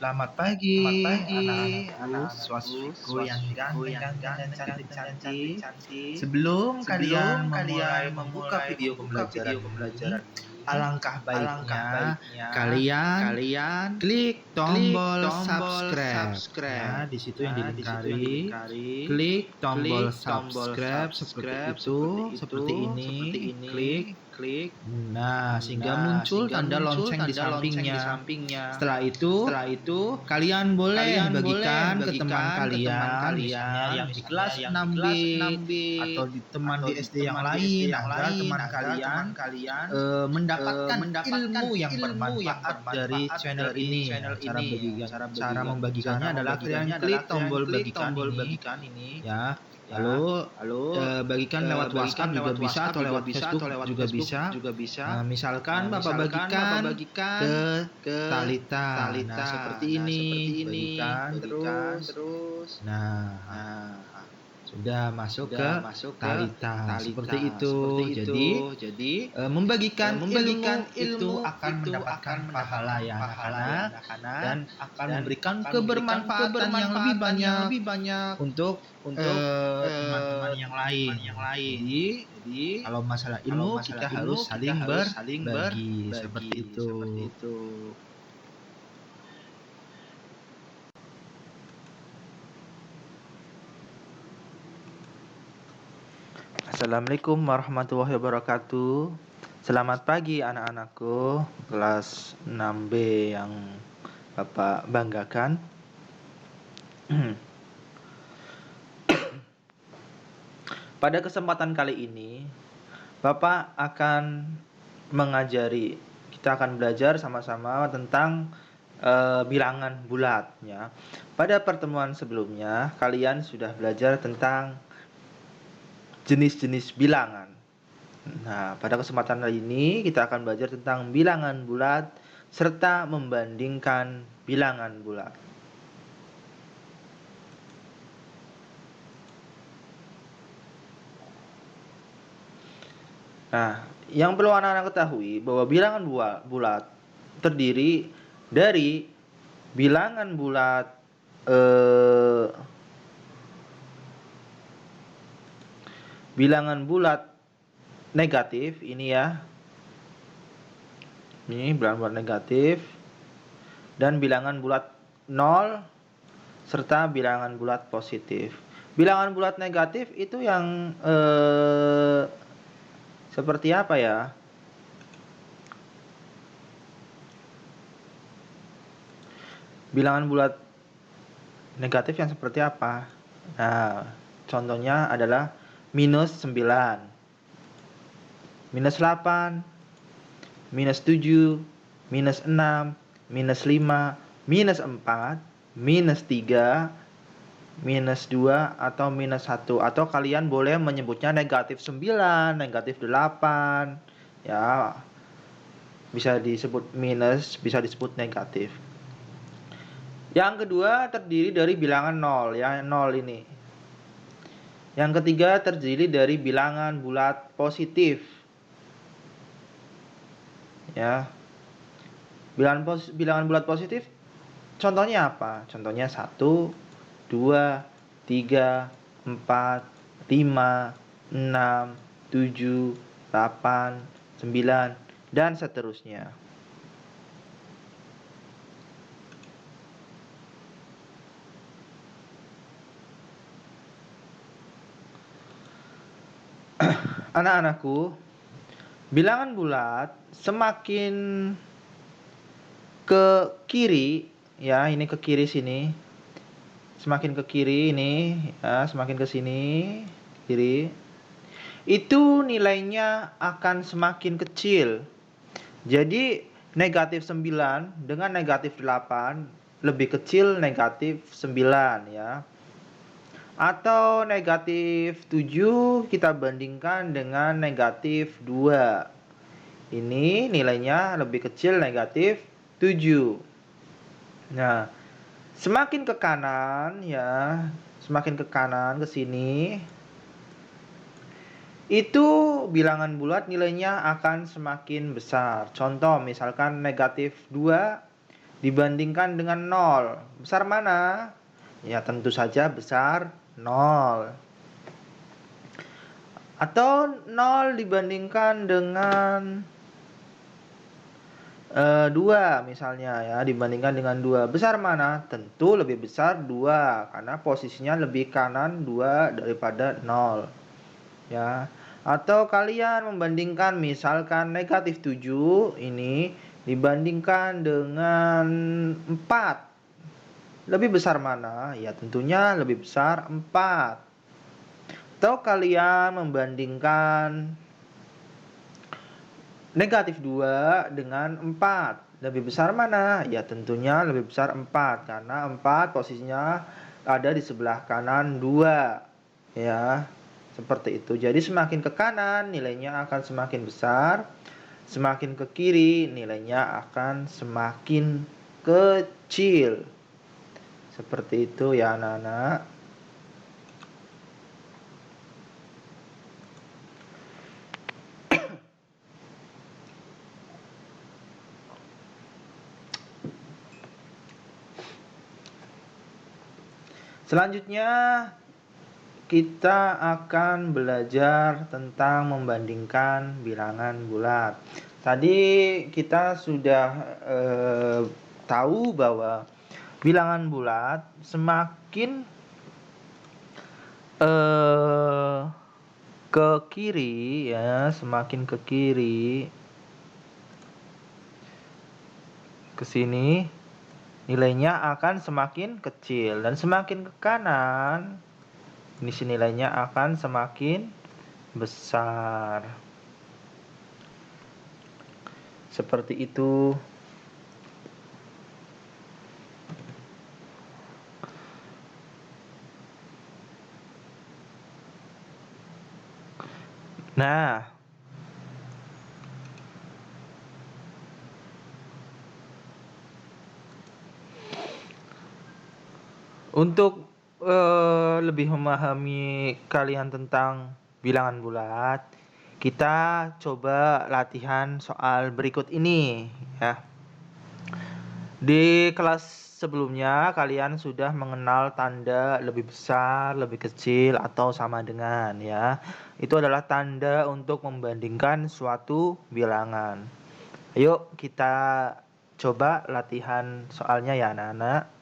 Selamat pagi, anak-anakku, swaswiko yang ganteng-ganteng dan cantik-cantik. Sebelum kalian memulai membuka video pembelajaran ini, alangkah baiknya kalian klik tombol subscribe. Ya, di situ yang dilingkari, klik tombol subscribe seperti itu, seperti ini, klik. Nah, sehingga muncul tanda lonceng di sampingnya. Setelah itu, kalian boleh bagikan ke teman kalian, misalnya yang di kelas 6B atau di teman di SD yang lain, agar teman kalian mendapatkan ilmu yang bermanfaat dari channel ini. Ya, cara membagikannya adalah kalian klik tombol bagikan ini, ya. Lalu bagikan lewat WhatsApp juga bisa atau lewat Facebook juga bisa. Misalkan Bapak bagikan ke Talita. Nah, seperti ini. Bagikan terus. Nah, sudah masuk ke Talita. Seperti itu. Jadi, membagikan ilmu itu akan mendapatkan pahala ya anak-anak, dan akan memberikan kebermanfaatan yang lebih banyak untuk teman-teman yang lain. Jadi, kalau masalah ilmu kita harus saling berbagi seperti itu. Assalamualaikum warahmatullahi wabarakatuh. Selamat pagi anak-anakku kelas 6B yang Bapak banggakan. Pada kesempatan kali ini, Bapak akan kita akan belajar sama-sama tentang bilangan bulat ya. Pada pertemuan sebelumnya, kalian sudah belajar tentang jenis-jenis bilangan. Nah, pada kesempatan kali ini kita akan belajar tentang bilangan bulat serta membandingkan bilangan bulat. Nah, yang perlu anak-anak ketahui bahwa bilangan bulat terdiri dari bilangan bulat negatif ini ya. Ini bilangan bulat negatif dan bilangan bulat 0 serta bilangan bulat positif. Bilangan bulat negatif itu yang seperti apa ya? Bilangan bulat negatif yang seperti apa? Nah, contohnya adalah minus 9, minus 8, minus 7, minus 6, minus 5, minus 4, minus 3, minus 2, atau minus 1. Atau kalian boleh menyebutnya negatif 9, negatif 8. Ya, bisa disebut minus, bisa disebut negatif. Yang kedua terdiri dari bilangan 0, ya, 0 ini. Yang ketiga terdiri dari bilangan bulat positif. Ya. Bilangan bulat positif contohnya apa? Contohnya 1, 2, 3, 4, 5, 6, 7, 8, 9, dan seterusnya. Anak-anakku, bilangan bulat semakin ke kiri, ya, ini ke kiri sini. Semakin ke kiri ini, ya, semakin ke sini, kiri. Itu nilainya akan semakin kecil. Jadi negatif 9 dengan negatif 8 lebih kecil negatif 9 ya. Atau negatif 7 kita bandingkan dengan negatif 2. Ini nilainya lebih kecil negatif 7. Nah, semakin ke kanan ya, semakin ke kanan ke sini, itu bilangan bulat nilainya akan semakin besar. Contoh misalkan negatif 2 dibandingkan dengan 0. Besar mana? Ya tentu saja besar 0. Atau 0 dibandingkan dengan 2 misalnya ya, dibandingkan dengan 2. Besar mana? Tentu lebih besar 2 karena posisinya lebih kanan 2 daripada 0. Ya. Atau kalian membandingkan misalkan negatif 7 ini dibandingkan dengan 4. Lebih besar mana? Ya tentunya lebih besar 4. Atau kalian membandingkan negatif 2 dengan 4. Lebih besar mana? Ya tentunya lebih besar 4 karena 4 posisinya ada di sebelah kanan 2. Ya, seperti itu. Jadi semakin ke kanan nilainya akan semakin besar, semakin ke kiri nilainya akan semakin kecil. Seperti itu ya anak-anak. Selanjutnya kita akan belajar tentang membandingkan bilangan bulat. Tadi kita sudah tahu bahwa bilangan bulat semakin ke kiri ya, semakin ke kiri ke sini nilainya akan semakin kecil, dan semakin ke kanan ini nilainya akan semakin besar. Seperti itu. Nah, untuk lebih memahami kalian tentang bilangan bulat, kita coba latihan soal berikut ini ya. Di kelas sebelumnya kalian sudah mengenal tanda lebih besar, lebih kecil, atau sama dengan ya. Itu adalah tanda untuk membandingkan suatu bilangan. Ayo kita coba latihan soalnya ya anak-anak.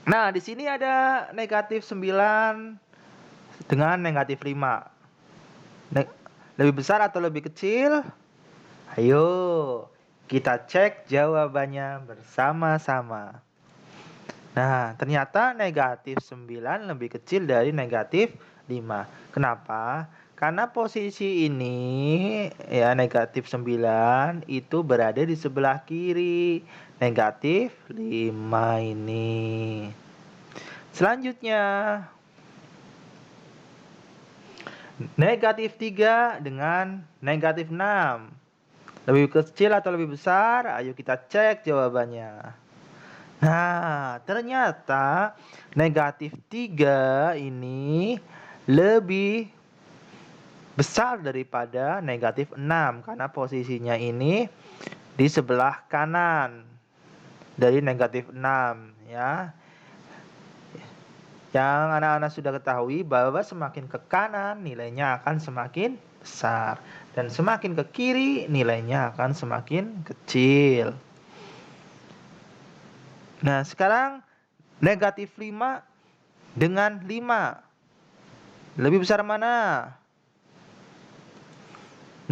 Nah, di sini ada negatif 9 dengan negatif 5. Lebih besar atau lebih kecil? Ayo, kita cek jawabannya bersama-sama. Nah, ternyata negatif 9 lebih kecil dari negatif 5. Kenapa? Karena posisi ini ya, negatif 9 itu berada di sebelah kiri negatif 5 ini. Selanjutnya negatif 3 dengan negatif 6. Lebih kecil atau lebih besar? Ayo kita cek jawabannya. Nah, ternyata negatif 3 ini lebih besar daripada negatif 6 karena posisinya ini di sebelah kanan dari negatif 6 ya. Yang anak-anak sudah ketahui bahwa semakin ke kanan nilainya akan semakin besar, dan semakin ke kiri nilainya akan semakin kecil. Nah, sekarang negatif 5 dengan 5. Lebih besar mana?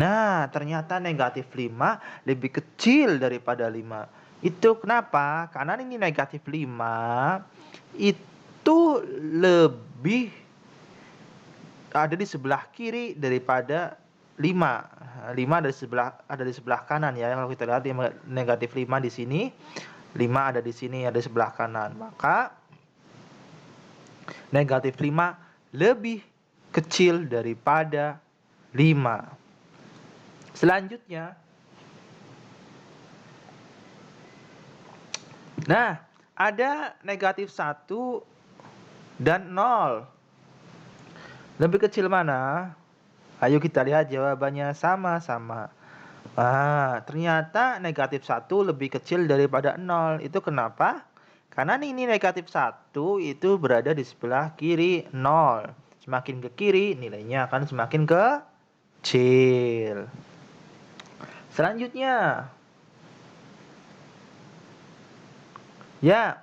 Nah, ternyata negatif 5 lebih kecil daripada 5. Itu kenapa? Karena ini negatif 5 itu lebih ada di sebelah kiri daripada 5. 5 ada di sebelah kanan ya. Kalau kita lihat negatif 5 di sini, 5 ada di sini, ada di sebelah kanan. Maka negatif 5 lebih kecil daripada 5. Selanjutnya, nah, ada negatif 1 dan 0. Lebih kecil mana? Ayo kita lihat jawabannya sama-sama. Ternyata negatif 1 lebih kecil daripada 0. Itu kenapa? Karena ini negatif 1 itu berada di sebelah kiri 0. Semakin ke kiri, nilainya akan semakin kecil. Selanjutnya, ya,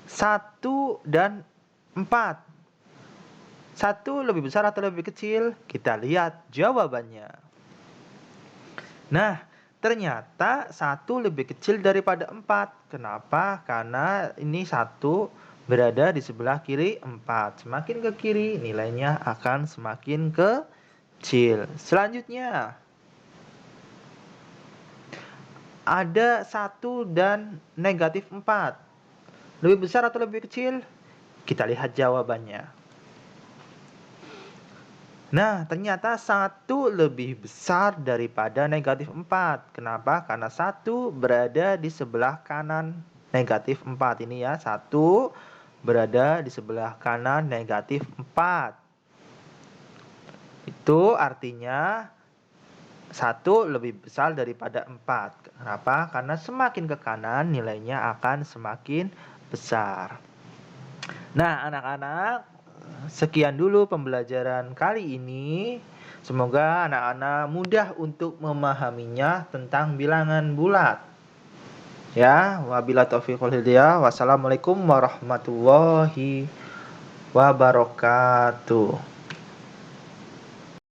1 dan 4. 1 lebih besar atau lebih kecil? Kita lihat jawabannya. Nah, ternyata 1 lebih kecil daripada 4. Kenapa? Karena ini 1 berada di sebelah kiri 4. Semakin ke kiri, nilainya akan semakin kecil. Selanjutnya, ada 1 dan negatif 4. Lebih besar atau lebih kecil? Kita lihat jawabannya. Nah, ternyata 1 lebih besar daripada negatif 4. Kenapa? Karena 1 berada di sebelah kanan negatif 4. Ini ya, 1 berada di sebelah kanan negatif 4. Itu artinya 1 lebih besar daripada 4. Kenapa? Karena semakin ke kanan nilainya akan semakin besar. Nah, anak-anak, sekian dulu pembelajaran kali ini. Semoga anak-anak mudah untuk memahaminya tentang bilangan bulat. Ya, wabillahi taufiq wal hidayah. Wassalamualaikum warahmatullahi wabarakatuh.